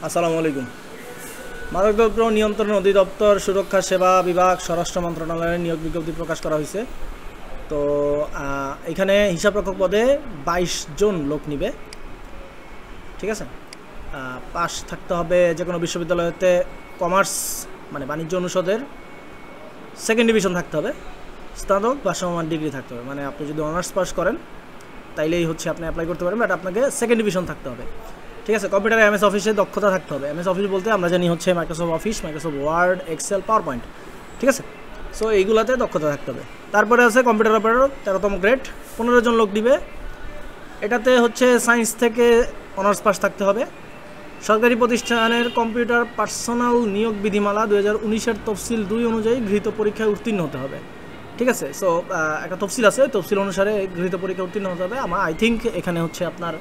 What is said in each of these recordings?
আসসালামু আলাইকুম। মাদকদ্রব্য নিয়ন্ত্রণ অধিদপ্তর সুরক্ষা সেবা বিভাগ স্বরাষ্ট্র মন্ত্রণালয়ের নিয়োগ বিজ্ঞপ্তি প্রকাশ করা হয়েছে। তো এখানে হিসাবরক্ষক পদে 22 জন লোক নিবে, ঠিক আছে। পাস থাকতে হবে যে কোনো বিশ্ববিদ্যালয়তে কমার্স মানে বাণিজ্য অনুষদের সেকেন্ড ডিভিশন থাকতে হবে, স্নাতক বা সমমান ডিগ্রি থাকতে হবে। মানে আপনি যদি অনার্স পাস করেন তাইলেই হচ্ছে আপনি অ্যাপ্লাই করতে পারবেন, বাট আপনাকে সেকেন্ড ডিভিশন থাকতে হবে, ঠিক আছে। কম্পিউটারে MS অফিসে দক্ষতা থাকতে হবে। MS অফিস বলতে আমরা জানি হচ্ছে Microsoft Office, Microsoft Word, Excel, PowerPoint, ঠিক আছে। সো এইগুলাতে দক্ষতা থাকতে হবে। তারপরে আছে কম্পিউটার অপারেটর 13তম গ্রেড, 15 জন লোক দিবে। এটাতে হচ্ছে সায়েন্স থেকে অনার্স পাস থাকতে হবে। সরকারি প্রতিষ্ঠানের কম্পিউটার পার্সোনাল নিয়োগ বিধিমালা 2019-এর তফসিল 2 অনুযায়ী গৃহীত পরীক্ষায় উত্তীর্ণ হতে হবে, ঠিক আছে। সো একটা তফসিল আছে, তফসিল অনুসারে গৃহীত পরীক্ষা উত্তীর্ণ হতে হবে। আমার আই থিঙ্ক এখানে হচ্ছে আপনার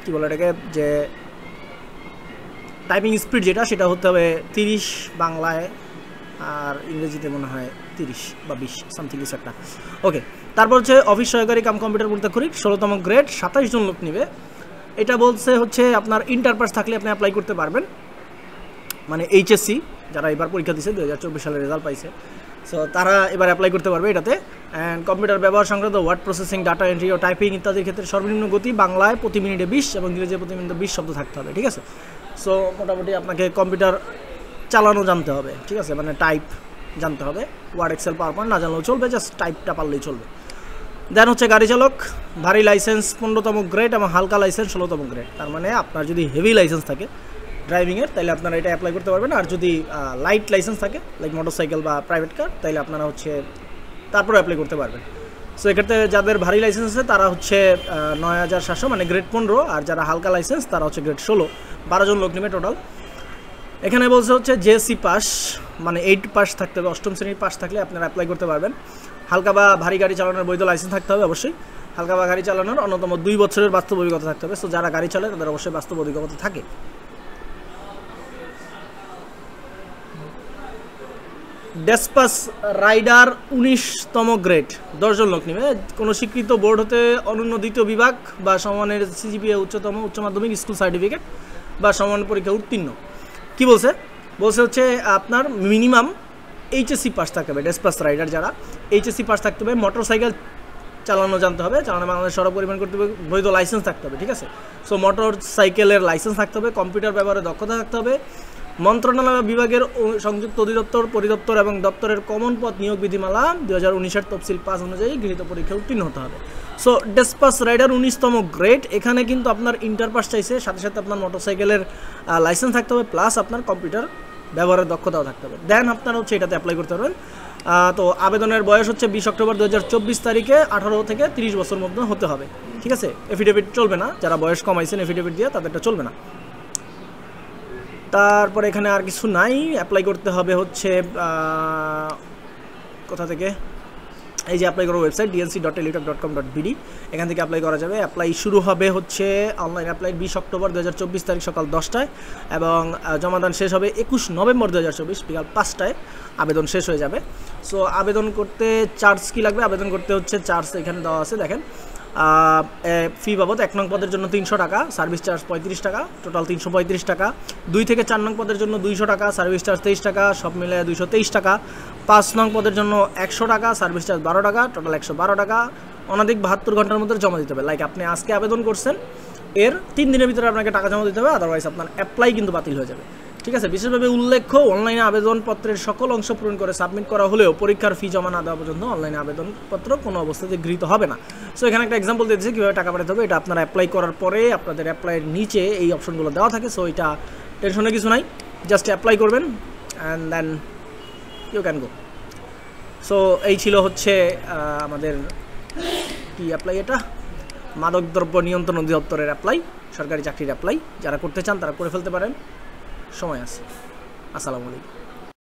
কী বলে এটাকে, যে টাইপিং স্পিড যেটা সেটা হতে হবে 30 বাংলায়, আর ইংরেজিতে মনে হয় 30 বা 20 সামথিং কিছু একটা। ওকে, তারপর হচ্ছে অফিস সহকারী কাম কম্পিউটার পরীক্ষারিক 16তম গ্রেড, 27 জন লোক নেবে। এটা বলছে হচ্ছে আপনার ইন্টার পাস থাকলে আপনি অ্যাপ্লাই করতে পারবেন, মানে HSC যারা এবার পরীক্ষা দিয়েছে 2024 সালে রেজাল্ট পাইছে, সো তারা এবার অ্যাপ্লাই করতে পারবে এটাতে। অ্যান্ড কম্পিউটার ব্যবহার সংক্রান্ত ওয়ার্ড প্রসেসিং, ডাটা এন্ট্রি ও টাইপিং ইত্যাদির ক্ষেত্রে সর্বনিম্ন গতি বাংলায় প্রতি মিনিটে 20 এবং ইংরেজিতে প্রতি মিনিটে 20 শব্দ থাকতে হবে, ঠিক আছে। সো মোটামুটি আপনাকে কম্পিউটার চালানো জানতে হবে, ঠিক আছে, মানে টাইপ জানতে হবে। ওয়ার্ড, এক্সেল, পাওয়ার পয়েন্ট না জানলেও চলবে, জাস্ট টাইপটা পারলেই চলবে। দেন হচ্ছে গাড়ি চালক, ভারী লাইসেন্স 15তম গ্রেড এবং হালকা লাইসেন্স 16তম গ্রেড। তার মানে আপনার যদি হেভি লাইসেন্স থাকে ড্রাইভিংয়ের তাহলে আপনারা এটা অ্যাপ্লাই করতে পারবেন, আর যদি লাইট লাইসেন্স থাকে লাইক মোটরসাইকেল বা প্রাইভেট কার তাহলে আপনারা হচ্ছে তারপরে অ্যাপ্লাই করতে পারবেন। সো এক্ষেত্রে যাদের ভারী লাইসেন্স আছে তারা হচ্ছে 9700 মানে গ্রেড 15, আর যারা হালকা লাইসেন্স তারা হচ্ছে গ্রেড 16। 12 জন লোক নেবে টোটাল। এখানে বলছে হচ্ছে JC পাস মানে 8 পাস থাকতে হবে, 8ম শ্রেণীর পাস থাকলে আপনারা অ্যাপ্লাই করতে পারবেন। হালকা বা ভারী গাড়ি চালানোর বৈধ লাইসেন্স থাকতে হবে অবশ্যই। হালকা বা গাড়ি চালানোর অন্যতম 2 বছরের বাস্তব অভিজ্ঞতা থাকতে হবে। সো যারা গাড়ি চালায় তাদের অবশ্যই বাস্তব অভিজ্ঞতা থাকে। ডেসপাস রাইডার 19তম গ্রেড, 10 জন লোক নেবে। কোনো স্বীকৃত বোর্ড হতে অনন্য দ্বিতীয় বিভাগ বা সমানের CGPA উচ্চ মাধ্যমিক স্কুল সার্টিফিকেট বা সমান পরীক্ষা উত্তীর্ণ। কি বলছে হচ্ছে আপনার মিনিমাম HSC পাস থাকতে হবে। ডেসপাস রাইডার যারা HSC পাস থাকতে হবে। মোটরসাইকেল চালানো জানতে হবে, চালানো বাংলাদেশ সড়ক পরিবহন করতে হবে, বৈধ লাইসেন্স থাকতে হবে, ঠিক আছে। সো মোটর সাইকেলের লাইসেন্স থাকতে হবে। কম্পিউটার ব্যবহারে দক্ষতা থাকতে হবে। মন্ত্রণালয় বিভাগের সংযুক্ত অধিদপ্তর, পরিদপ্তর এবং দপ্তরের কমন পদ নিয়োগ বিধিমালা 2019-এর তফসিল 5 অনুযায়ী গৃহীত পরীক্ষা উত্তীর্ণ হতে হবে। সো ডেসপাস রাইডার 19তম গ্রেড, এখানে কিন্তু আপনার ইন্টার পাস চাইছে, সাথে সাথে আপনার মোটরসাইকেলের লাইসেন্স থাকতে হবে, প্লাস আপনার কম্পিউটার ব্যবহারের দক্ষতাও থাকতে হবে। দেন আপনারা হচ্ছে এটাতে অ্যাপ্লাই করতে পারবেন। তো আবেদনের বয়স হচ্ছে 20 অক্টোবর 2024 তারিখে 18 থেকে 30 বছর মধ্যে হতে হবে, ঠিক আছে। এফিডেভিট চলবে না, যারা বয়স কমাইছেন এফিডেভিট দিয়ে তাদেরটা চলবে না। তারপরে এখানে আর কিছু নাই। অ্যাপ্লাই করতে হবে হচ্ছে কোথা থেকে, এই যে অ্যাপ্লাই করার ওয়েবসাইট dnc.teletalk.com.bd, এখান থেকে অ্যাপ্লাই করা যাবে। অ্যাপ্লাই শুরু হবে হচ্ছে অনলাইন অ্যাপ্লাই 20 অক্টোবর 2024 তারিখ সকাল 10টায় এবং জমাদান শেষ হবে 21 নভেম্বর 2024 বিকাল 5টায় আবেদন শেষ হয়ে যাবে। সো আবেদন করতে চার্জ কী লাগবে, আবেদন করতে হচ্ছে চার্জ এখানে দেওয়া আছে, দেখেন। ফি বাবদ 1 নং পদের জন্য 300 টাকা, সার্ভিস চার্জ 35 টাকা, টোটাল 335 টাকা। 2 থেকে 4 নং পদের জন্য 200 টাকা, সার্ভিস চার্জ 23 টাকা, সব মিলে 223 টাকা। 5 নং পদের জন্য 100 টাকা, সার্ভিস চার্জ 12 টাকা, টোটাল 112 টাকা। অনধিক 72 ঘন্টার মধ্যে জমা দিতে হবে। লাইক আপনি আজকে আবেদন করছেন, এর 3 দিনের ভিতরে আপনাকে টাকা জমা দিতে হবে, আদারওয়াইজ আপনার অ্যাপ্লাই কিন্তু বাতিল হয়ে যাবে, ঠিক আছে। বিশেষভাবে উল্লেখ্য, অনলাইনে আবেদনপত্রের সকল অংশ পূরণ করে সাবমিট করা হলেও পরীক্ষার ফি জমা না দেওয়া পর্যন্ত অনলাইনে আবেদনপত্র কোনো অবস্থাতে গৃহীত হবে না। সো এখানে একটা এক্সাম্পল দিয়েছে কীভাবে টাকা পাঠাতে হবে। এটা আপনারা অ্যাপ্লাই করার পরে আপনাদের অ্যাপ্লাইয়ের নিচে এই অপশনগুলো দেওয়া থাকে। সো এটা টেনশনের কিছু নাই, জাস্ট অ্যাপ্লাই করবেন and then you can go. So এই ছিল হচ্ছে আমাদের কি অ্যাপ্লাই, এটা মাদকদ্রব্য নিয়ন্ত্রণ অধিদপ্তরের অ্যাপ্লাই, সরকারি চাকরির অ্যাপ্লাই। যারা করতে চান তারা করে ফেলতে পারেন, সময় আছে। আসসালামু আলাইকুম।